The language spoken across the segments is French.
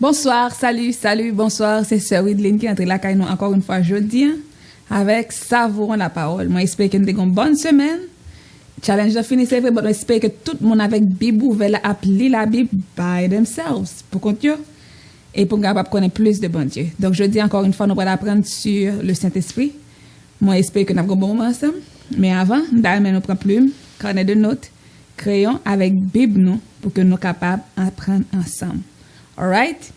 Bonsoir, salut, bonsoir. C'est Sœur Widline qui entre la caille nous encore une fois jeudi avec Savourons la parole. Moi, j'espère que nous avons une bonne semaine. Challenge de finir, c'est vrai, mais j'espère que tout le monde avec Bible ouvert a appelé la Bible by themselves pour continuer et pour capable connaître plus de bon Dieu. Donc, je dis encore une fois, nous allons apprendre sur le Saint-Esprit. Moi, j'espère que nous avons un bon moment ensemble. Mais avant, nous prenons plume, carnet de notes, crayon avec Bible nous pour que nous soyons capables d'apprendre ensemble. All right?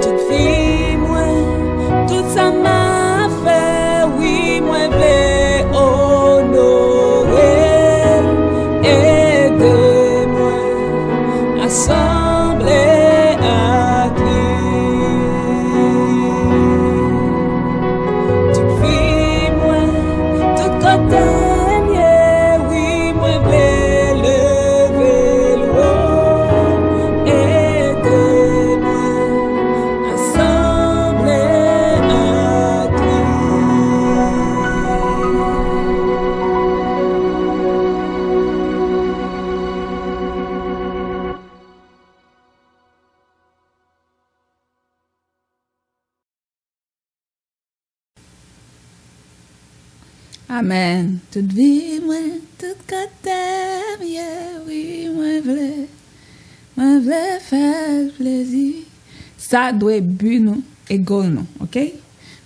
Toute fille, moi, toute sa main. Amen. Toute vie, moi, tout côté, yeah, oui, moi, vle faire plaisir. Ça doit but nous et goal nous, ok?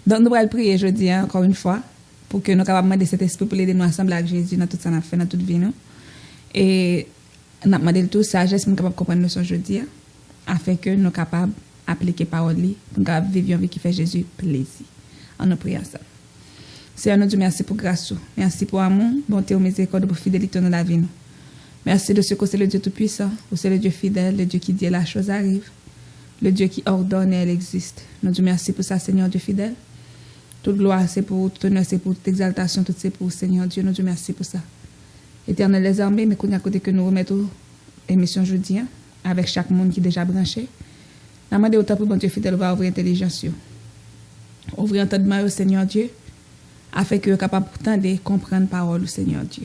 Donc, nous allons prier jeudi, encore une fois, pour que nous capables demander cet esprit pour l'aider nous ensemble avec Jésus dans tout ça, nous fait dans toute vie, nous. Et nous avons demandé tout sagesse pour nous capables comprendre leçon jeudi, afin que nous capables d'appliquer parole, pour nous capables vivre une vie qui fait Jésus plaisir. On nous prie ensemble. Seigneur, nous Dieu, merci pour grâce, merci pour amour, bonté, miséricorde, pour fidélité dans la vie, nous. Merci de ce que c'est le Dieu tout-puissant, ou c'est le Dieu fidèle, le Dieu qui dit la chose arrive, le Dieu qui ordonne et elle existe. Nous Dieu, merci pour ça, Seigneur Dieu fidèle. Toute gloire, c'est pour vous, toute honneur, c'est pour toute exaltation, tout c'est pour Seigneur Dieu. Nous Dieu, merci pour ça. Éternel les armées, mais qu'on y a côté que nous remettons émission jeudi, avec chaque monde qui est déjà branché. Nous demandons au temps pour bon Dieu fidèle, va ouvrir l'intelligence. Ouvrir entendement au Seigneur Dieu, afin que vous soyez capable de comprendre la parole du Seigneur Dieu.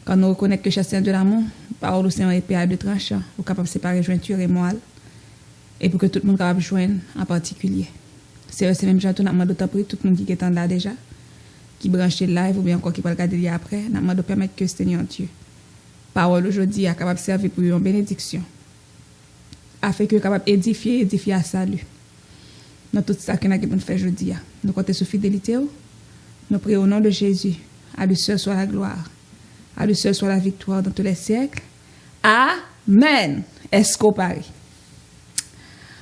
Quand nous reconnaissons que chasser de l'amour, la parole du Seigneur est épée à deux tranchants, vous êtes capable de séparer jointure et moelle, et pour que tout le monde soit capable de joindre en particulier. C'est même chose, nous demandons d'autant pour tout le monde qui est en là déjà, qui branche le live ou bien encore qui va regarder après, nous demandons de permettre que Seigneur Dieu, parole aujourd'hui, est capable de servir pour une bénédiction, afin que vous soyez capable d'édifier à salut. Dans tout ça que nous avons fait aujourd'hui, nous comptons sur fidélité. Nous prions au nom de Jésus. À lui seul soit la gloire. À lui seul soit la victoire dans tous les siècles. Amen. Est-ce qu'on parie?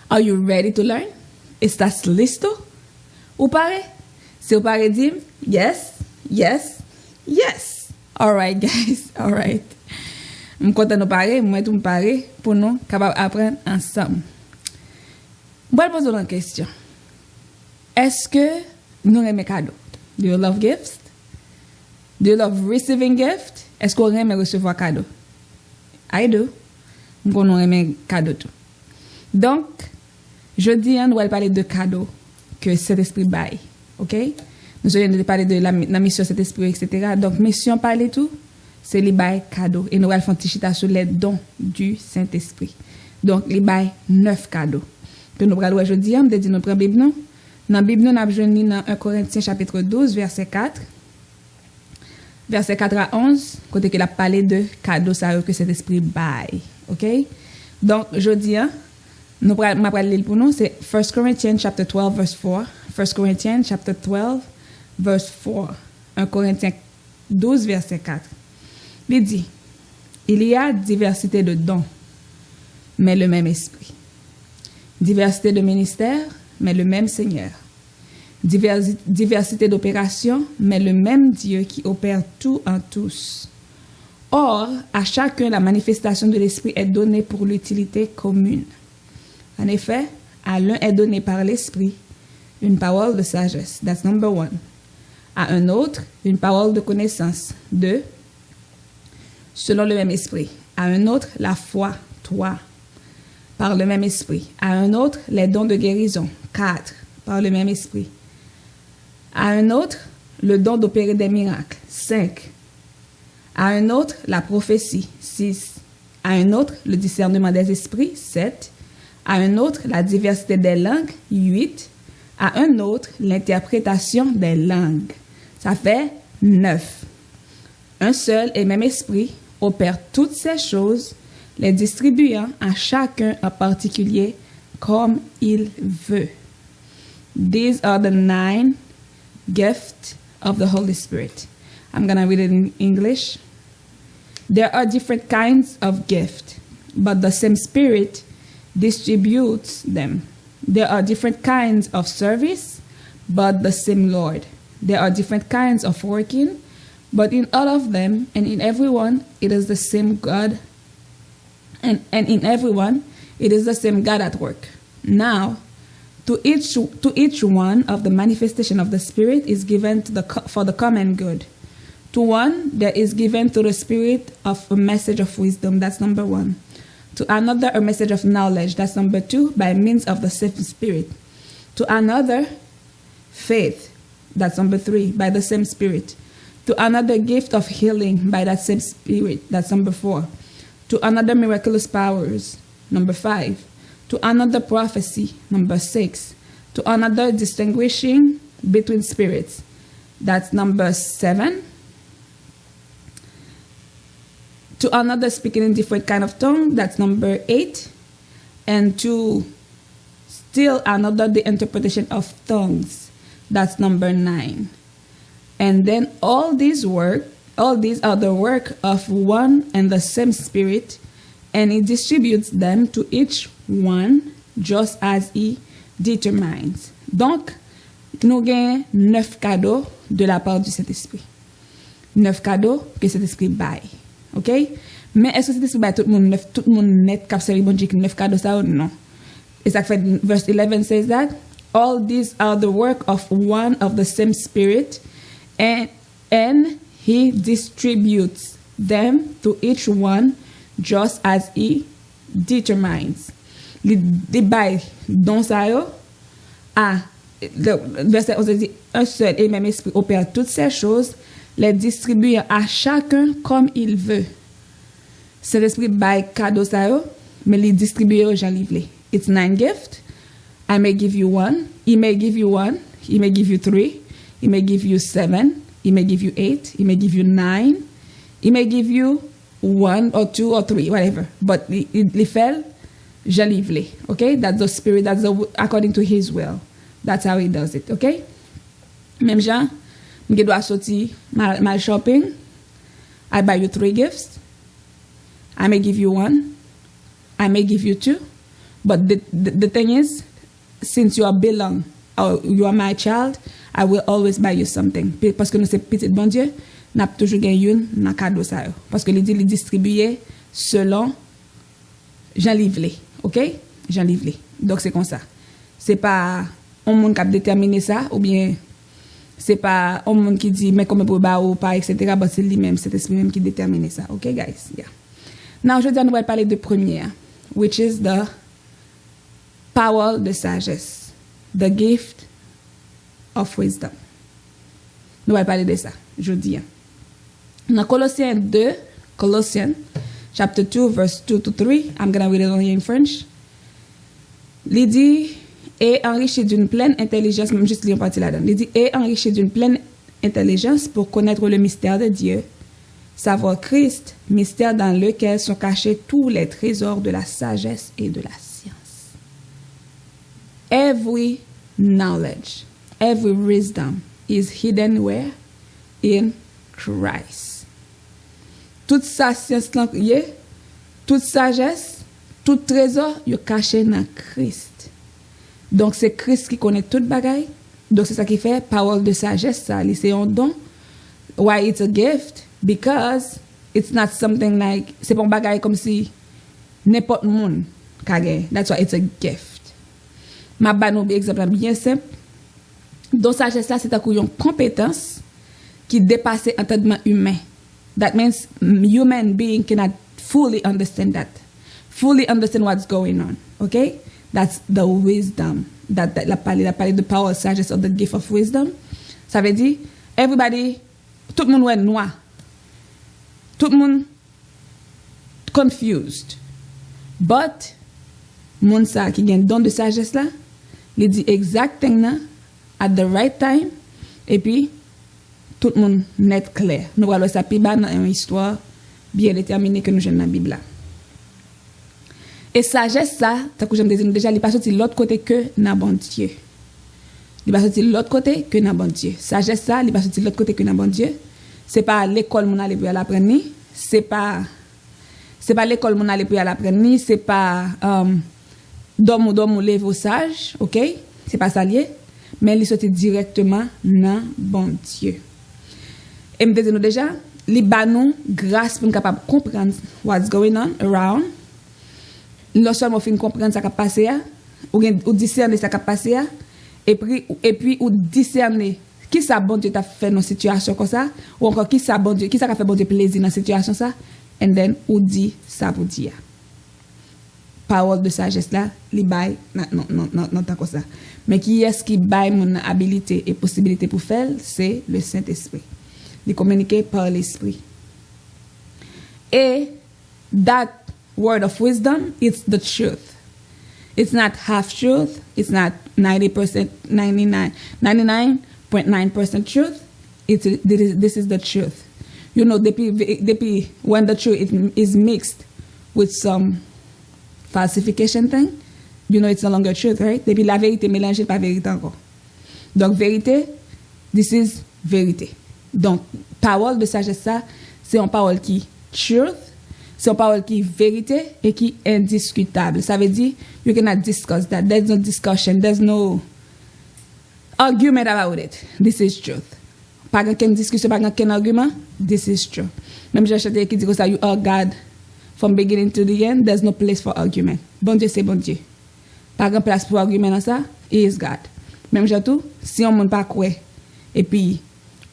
Are you ready to learn? ¿Estás listo? Ou pare? Si vous parez, dis yes, yes, yes. All right, guys. All right. Je suis content de parler. Moi, tout me parler pour nous capables d'apprendre ensemble. Je vais poser une question. Est-ce que nous aimons les cadeaux? Do you love gifts? Do you love receiving gifts? Est-ce qu'on aime recevoir cadeaux? I do. Nous aime cadeaux tout. Donc, jeudi, nous allons parler de cadeaux que cet esprit baille. OK? Nous allons parler de la mission de cet esprit, etc. Donc, mission parler tout, c'est les bail cadeaux. Et nous allons faire un petit chita sur les dons du Saint-Esprit. Donc, les bail 9 cadeaux. Que nous allons aujourd'hui, on dit nous prenons Bible non? Dans la Bible, nous avons besoin dans 1 Corinthiens chapitre 12, verset 4. Verset 4 à 11, côté qu'il a parlé de cadeaux que cet esprit baille. OK? Donc, aujourd'hui, nous allons lire pour nous, c'est 1 Corinthians chapitre 12, verse 4. 1 Corinthians chapitre 12, verse 4. 1 Corinthiens 12, verset 4. Il dit, il y a diversité de dons, mais le même esprit. Diversité de ministères, mais le même Seigneur. Diversité d'opérations, mais le même Dieu qui opère tout en tous. Or, à chacun, la manifestation de l'Esprit est donnée pour l'utilité commune. En effet, à l'un est donné par l'Esprit une parole de sagesse. That's number one. À un autre, une parole de connaissance. 2. Selon le même Esprit. À un autre, la foi. 3. Par le même esprit. À un autre, les dons de guérison. 4. Par le même esprit. À un autre, le don d'opérer des miracles. 5. À un autre, la prophétie. 6. À un autre, le discernement des esprits. 7. À un autre, la diversité des langues. 8. À un autre, l'interprétation des langues. Ça fait 9. Un seul et même esprit opère toutes ces choses, les distribuant à chacun en particulier comme il veut. These are the 9 gifts of the Holy Spirit. I'm going to read it in English. There are different kinds of gifts, but the same Spirit distributes them. There are different kinds of service, but the same Lord. There are different kinds of working, but in all of them and in everyone, it is the same God. And in everyone, it is the same God at work. Now, to each one of the manifestation of the Spirit is given for the common good. To one, there is given to the Spirit of a message of wisdom. That's number 1. To another, a message of knowledge. That's number 2, by means of the same Spirit. To another, faith. That's number 3, by the same Spirit. To another, gift of healing by that same Spirit. That's number 4. To another, miraculous powers. Number 5. To another, prophecy. Number 6. To another, distinguishing between spirits. That's number 7. To another speaking in different kind of tongue, that's number 8. And to still another the interpretation of tongues, that's number 9. And then all these are the work of one and the same Spirit, and he distributes them to each one just as he determines. Donc, nous avons 9 cadeaux de la part du Saint-Esprit. 9 cadeaux que Saint-Esprit baille. OK? Mais est-ce que Saint-Esprit baille tout le monde net cap série bon Dieu 9 cadeaux ça ou non? Et ça fait verse 11 says that all these are the work of one of the same Spirit, and he distributes them to each one just as he determines. Les débats dont ça le verset 11 dit un seul et même esprit opère toutes ces choses, les distribue à chacun comme il veut. Cet esprit bail cadeau ça mais les distribue aux gens livrés. It's 9 gifts. I may give you 1. He may give you 1. He may give you 3. He may give you 7. He may give you 8. He may give you 9. He may give you 1 or 2 or 3, whatever. But il fait, je livre. Okay? That's the Spirit. That's according to His will. That's how He does it. Okay? Même Jean, je dois sortir mal shopping. I buy you 3 gifts. I may give you 1. I may give you 2. But the thing is, since you are belong, or you are my child, I will always buy you something. Parce que nous sommes petits bon Dieu, n'a toujours gagné une dans cadeau ça. Parce que les dit les distribuer selon Jean livré, OK? Jean livré. Donc c'est comme ça. C'est pas un monde qui a déterminé ça ou bien c'est pas un monde qui dit mais comment pour ba ou pas etc. But c'est lui-même, c'est l'esprit même qui détermine ça. OK guys? Yeah. Now aujourd'hui nous allons parler de première, which is the power de sagesse, the gift of wisdom. Nous allons parler de ça aujourd'hui. Dans Colossiens 2, Colossians chapter 2 verse 2 to 3, I'm going to read it only in French. Il dit et enrichi d'une pleine intelligence, même juste lire une partie là-dedans. Il dit et enrichi d'une pleine intelligence pour connaître le mystère de Dieu, savoir Christ, mystère dans lequel sont cachés tous les trésors de la sagesse et de la science. Every knowledge, every wisdom is hidden where? In Christ. Toute sa science, toute sagesse, tout trésor, est caché dans Christ. Donc c'est Christ qui connaît toute bagaille. Donc c'est ça qui fait parole de sagesse, ça, c'est un don. Why it's a gift? Because it's not something like, c'est pas un bagaille comme si n'importe monde kage. That's why it's a gift. Ma ba nou exemple bien simple. Donc sagesse là c'est une compétence qui dépasse l'entendement humain. That means human being cannot fully understand that. Fully understand what's going on. Okay? That's the wisdom. That la parler de power sagesse or the gift of wisdom. Ça veut dire everybody, tout le monde est noir. Tout le monde confused. But moun sa qui gen don de sagesse là, il dit exact thing là at the right time et puis tout le monde net clair. Nous allons ça plus bas dans une histoire bien déterminée que nous avons dans la Bible là. Et sagesse ça, tant que j'aime dire déjà, il pas sorti l'autre côté que dans bon Dieu. Il pas sorti l'autre côté que dans bon Dieu. Sagesse ça, il pas sorti l'autre côté que dans bon Dieu. C'est pas l'école mon aller pour l'apprendre ni, c'est pas l'école mon aller pour l'apprendre ni, c'est pas dorme lève au sage, OK? C'est pas ça lié, mais il sorti directement dans bon Dieu. Et me dit nous déjà, li ba nous grâce pour nous capable comprendre what's going on around. Non seulement fin comprendre ça qui passé ou discerner ça qui passé et puis ou discerner qui ça bon Dieu t'a fait dans situation comme ça ou encore qui ça bon Dieu qui ça a fait bon Dieu plaisir dans situation ça and then ou dit ça pour dire parole de sagesse là li bail non tant comme ça mais qui est-ce qui bail mon habilité et possibilité pour faire c'est le Saint-Esprit il communiquer par l'esprit et that word of wisdom, it's the truth. It's not half truth. It's not 99.9% truth. this is the truth. You know, depuis when the truth is mixed with some falsification thing, you know it's no longer truth, right? Depuis la vérité mélangée pas vérité encore. Donc vérité, this is vérité. Donc parole de sagesse ça, c'est une parole qui truth, c'est une parole qui vérité et qui indiscutable. Ça veut dire you cannot discuss that. There's no discussion, there's no argument about it. This is truth. Pas qu'une discussion, pas qu'un argument, this is true. Même j'ai chanté qui dit que ça, you are God from beginning to the end, there's no place for argument. Bon Dieu, c'est bon Dieu. Pas de place pour argument dans ça, he is God. Même j'ai tout, si on ne pas quoi, et puis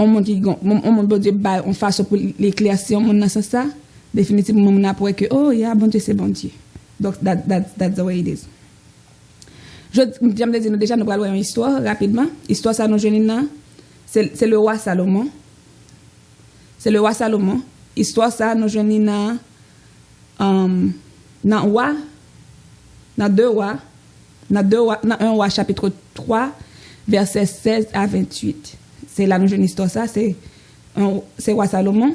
on monte bon Dieu, on fasse pour l'éclaircir, on dans ça, définitivement on a pour que, oh yeah, bon Dieu, c'est bon Dieu. Donc that's the way it is. J'aime dire déjà, nous parlons une histoire rapidement. Histoire ça, nous jeunes c'est le roi Salomon. C'est le roi Salomon. Histoire ça, nous jeunes dans un roi chapitre 3, verset 16 à 28. C'est là nous jeunes histoire ça, c'est roi Salomon.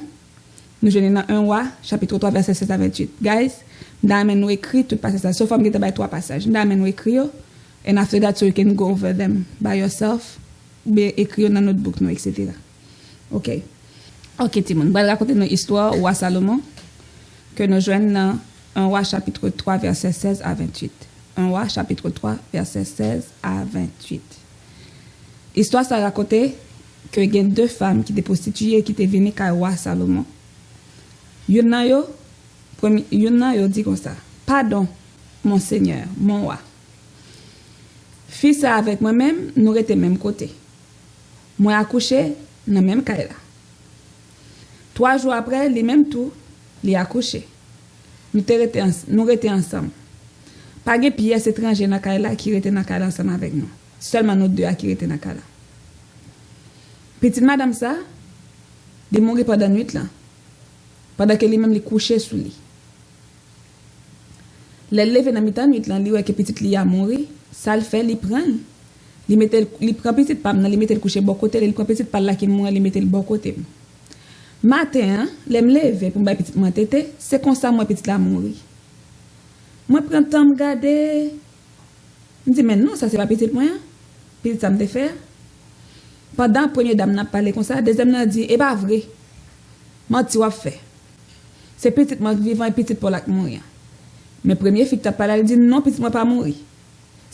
Nous jeunes dans un roi chapitre 3, verset 16 à 28. Guys, nous nous écrit tout passage ça. Sauf que nous avons 3 passages. Nous écrit and after that so you can go over them by yourself. Écrire dans notre book, etc. Ok, Timon, je vais raconter une histoire au roi Salomon que nous joignons dans 1 roi chapitre 3, verset 16 à 28. 1 roi chapitre 3, verset 16 à 28. Histoire, ça racontait que il y a 2 femmes qui étaient prostituées et qui étaient venues au roi Salomon. Y'en a dit comme ça: pardon, mon Seigneur, mon roi. Fils ça avec moi-même, nous étions même côté. Moi accouché dans même cas là. 3 jours après, les mêmes tout, les accouché. Nous étions ensemble. Pas de pièce étrangère dans cas là qui était dans cas ensemble avec nous. Seulement nous 2 qui étaient dans cas là. Petite madame ça, de mourir pendant nuit là. Pendant que lui même les couché sous lit. Les lever dans mi-temps nuit là, lui ouais que petite li a mourir, ça le fait li prend. Il prend petite pam, il mettait le coucher bon côté, il prend petite pal là qui moi, il mettait le bon côté. Matin, l'aime lever pour ba petite moi tété, c'est comme ça moi petite la mourir. Moi prends temps me garder. Me dit mais non, ça c'est pas petite moi. Petite ça me faire. Pendant première dame n'a parlé comme ça, deuxième n'a dit et pas vrai. Menti ou fait. C'est petite moi vivant et petite pour la mourir. Mais premier fille t'a parlé, elle dit non, petite moi pas mourir.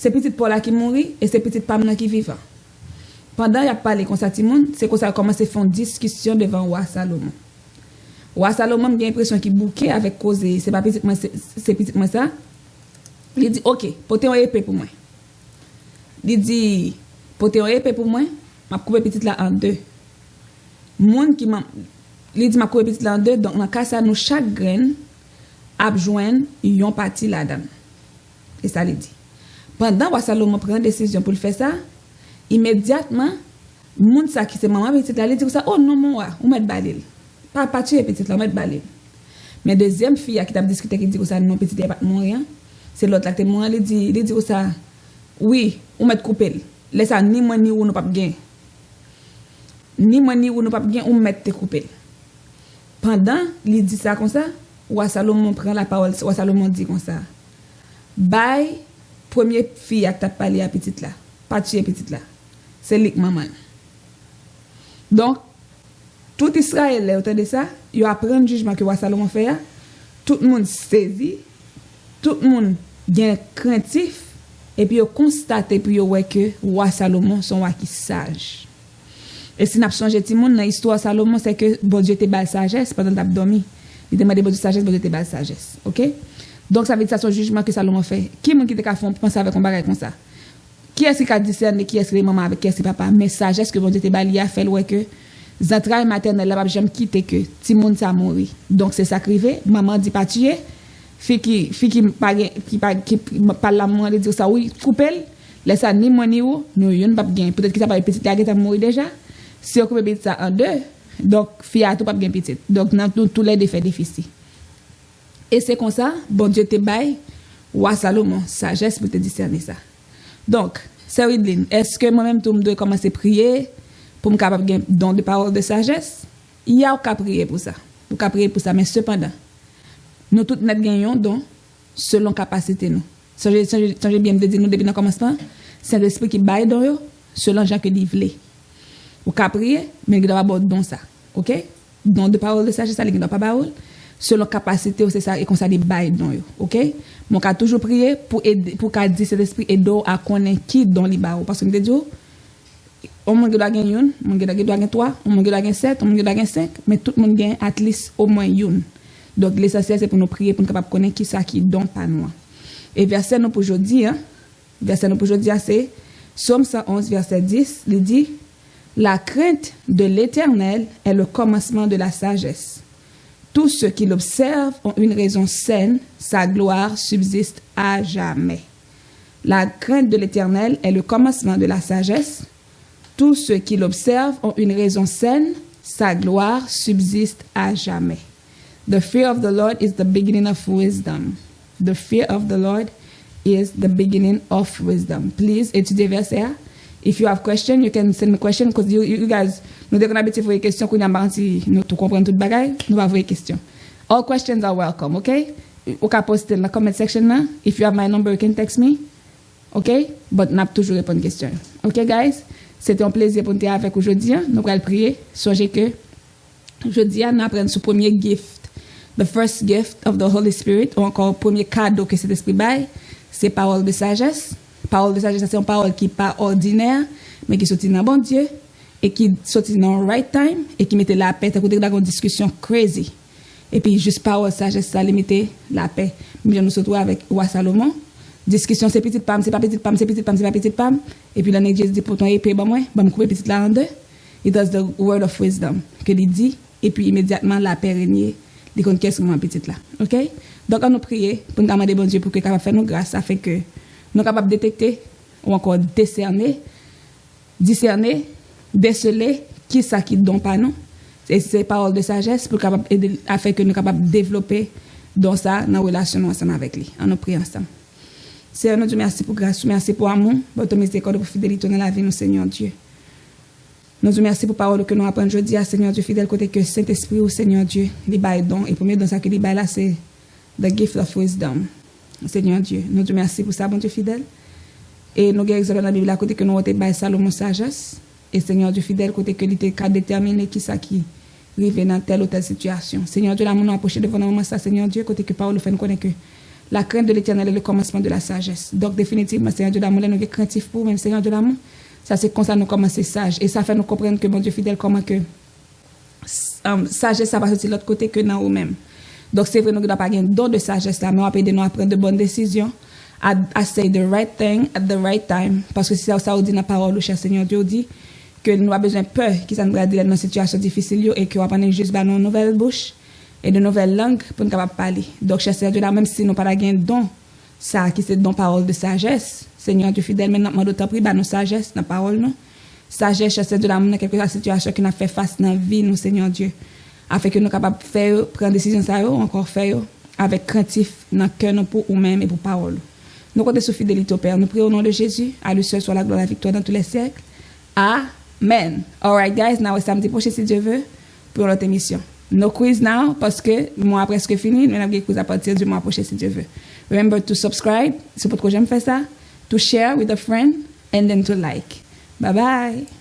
C'est petite Paula qui mourit et c'est petite Pamela qui vivant. Pendant il a parlé comme ça Timon, c'est comme ça a commencé à faire une discussion devant roi Salomon. Roi Salomon a l'impression qu'il bouquait avec cause, c'est pas petite moi c'est petite moi ça. Il dit OK, portez une épée pour moi. Il dit portez une épée pour moi, m'a couper petite là en 2. Monde qui m'a il dit m'a couper petite là en 2, donc dans cas ça nous chaque graine a joindre yon parti là-dedans. Et ça il dit. Pendant que Salomon prend une décision pour le faire ça, immédiatement, moun sa qui c'est maman petite là, il dit ça, oh non mon roi, on met balil. Pas tuer petite là, on met balil. Mais deuxième fille qui t'a discuté qui dit ça non petite pas mourir, c'est l'autre là qui mourir, il dit ça oui, on met couper. Laisse ça ni moi ni ou nous pas gain. Ni moi ni ou nous pas gain, on met te couper. Pendant il dit ça comme ça, roi Salomon prend la parole, roi Salomon dit comme ça. Bye. Première fille qui t'a parlé à petite là, pas tuer petite là, c'est lik maman. Donc tout Israël là autour de ça, il apprend le jugement que roi Salomon fait, tout le monde saisi, tout le monde bien craintif et puis il constate puis il voit que roi Salomon son roi qui sage. Et si n'a changé tout le monde dans l'histoire Salomon, c'est que bon Dieu te bal sagesse pendant t'a dormi. Il demande bon Dieu sagesse, bon Dieu te bal sagesse. OK? Donc ça veut dire ça son jugement que Salomon fait. Qui moun qui te ka font penser avec un bagage comme ça? Qui est-ce qui a discerné qui est-ce les maman avec qui est-ce papa? Mais sagesse que bon Dieu te bali a fait ouais que entrailles maternelles là pas jamais quitter que ti moun ça mourir. Donc c'est ça crivé, maman dit pas tuer. Fille qui parle la maman dit ça oui, couper, laisse ça ni moi ni ou, nous yon pas gain. Peut-être que ça va petite ta mourir déjà. Si on coupe petite ça en 2, donc fille a tout pas gain petite. Donc dans tous les défaits difficiles. Et c'est comme ça, bon Dieu te baille, roi Salomon, sagesse pour te discerner ça. Donc, Sœur Idline, est-ce que moi-même, tout me dois commencer à prier pour me capable de don de parole de sagesse, il y a qu'à prier pour ça. Vous qu'à prier pour ça, mais cependant, nous tous nous gagnons don selon capacité nous. Ça j'ai bien dit nous depuis le commencement, c'est l'esprit qui baille dans yo selon Jean que livre. Vous qu'à prier, mais il doit avoir don ça. OK? Don de parole de sagesse, ça il doit pas parole. Selon capacité c'est ça et comme ça les bail dans yo. OK? Mon cas toujours prier pour aider pour qu'a dit cet esprit aider à connaître qui dans les bail parce que me dit on monde doit gagner une, on monde doit gagner 3, on monde doit gagner 7, on monde doit gagner 5, mais tout le monde gagne at least au moins une. Donc l'essentiel c'est pour nous prier pour nous capable connaître qui ça qui don pas nous. Et verset nous pour aujourd'hui c'est Psaume 111 verset 10, il dit la crainte de l'Éternel est le commencement de la sagesse. Tous ceux qui l'observent ont une raison saine, sa gloire subsiste à jamais. La crainte de l'Éternel est le commencement de la sagesse. Tous ceux qui l'observent ont une raison saine, sa gloire subsiste à jamais. The fear of the Lord is the beginning of wisdom. The fear of the Lord is the beginning of wisdom. Please étudiez verset. If you have question, you can send me question because you guys, nous devons habiter pour les questions qu'on a mardi, nous tout comprendre toute bagaille, nous va voir questions. All questions are welcome, okay? Vous pouvez poster dans la comment section là. If you have my number, you can text me. Okay? But n'a toujours répondre question. Okay guys? C'était un plaisir pour nous être avec aujourd'hui. Nous allons prier. Songez que aujourd'hui, nous apprenons ce premier gift. The first gift of the Holy Spirit, ou encore premier cadeau que cet esprit baille, c'est parole de sagesse. Parole de sagesse, c'est une parole qui n'est pas ordinaire, mais qui sortit dans bon Dieu, et qui sortit dans le right time, et qui mettait la paix. T'as écouté dans une discussion crazy. Et puis, juste parole de sagesse, ça limité la paix. Mais nous sommes avec Roi Salomon. Discussion, c'est petite pomme, c'est pas petite pomme, c'est petite pomme, c'est pas petite pomme. Et puis, l'année Jésus dit, pour ton épée, bah, moi, me couper petite là en deux. It does the word of wisdom, que il dit, et puis immédiatement, la paix régnait. Il dit, qu'est-ce que moi, petite là. OK? Donc, on nous prier pour nous demander bon Dieu pour qu'il capable faire nous grâce, ça fait que nous sommes capables de détecter, ou encore discerner, déceler, qui ça qui donne pas nous. Et c'est paroles de sagesse pour capable aider, afin que nous sommes capables de développer dans ça, dans la relation ensemble avec lui. On nous prie ensemble. Seigneur, nous te merci pour grâce, merci pour amour, pour ton miséricorde, pour fidélité dans la vie, nous, Seigneur Dieu. Nous te merci pour parole que nous apprenons aujourd'hui à Seigneur Dieu fidèle, côté que Saint-Esprit, ou Seigneur Dieu, les bail don. Et pour mieux dans ça que les bail là, c'est the gift of wisdom. Seigneur Dieu, nous te merci pour ça, bon Dieu fidèle. Et nous guérissons dans la Bible à côté que nous avons bail Salomon sagesse. Et Seigneur Dieu fidèle, côté que l'ité qu'a déterminé qui ça qui arrive dans telle ou telle situation. Seigneur Dieu, là, nous approcher devant nous, ça, Seigneur Dieu, côté que parole fait nous connaître que la crainte de l'Éternel est le commencement de la sagesse. Donc, définitivement, Seigneur Dieu d'amour, nous sommes craintifs pour, même Seigneur Dieu d'amour. Ça, c'est comme ça nous commencer sage. Et ça fait nous comprendre que, mon Dieu fidèle, comment que sagesse, ça va sortir de l'autre côté que dans nous-mêmes. Donc, c'est vrai, nous n'avons pas un don de sagesse, là, mais on va aider nous à prendre de bonnes décisions, à say the right thing at the right time. Parce que si ça, on dit dans la parole, le cher Seigneur Dieu dit que nous avons besoin de peur, qui ça nous va dire dans une situation difficile, et qu'on va prendre juste une nouvelle bouche et de nouvelles langues pour nous capables parler. Donc, cher Seigneur Dieu, là, même si nous n'avons pas un don, ça qui c'est don parole de sagesse, Seigneur Dieu fidèle, maintenant, nous avons pris nos sagesse, nos paroles, non? Sagesse, cher Seigneur Dieu, là, dans quelque situation qui nous a fait face dans la vie, nous, Seigneur Dieu, afin que nous capables de faire, prendre des décisions, ça, encore faire, avec craintif dans le cœur, pour nous-mêmes et pour parole. Nous comptons sur fidélité au Père. Nous prions au nom de Jésus. À lui seul soit la gloire et la victoire dans tous les siècles. Amen. All right, guys, now, samedi prochain, si Dieu veut, pour notre émission. No quiz now, parce que le mois presque fini. Nous avons des quiz à partir du mois prochain, si Dieu veut. Remember to subscribe, c'est pour que j'aime faire ça, to share with a friend, and then to like. Bye bye.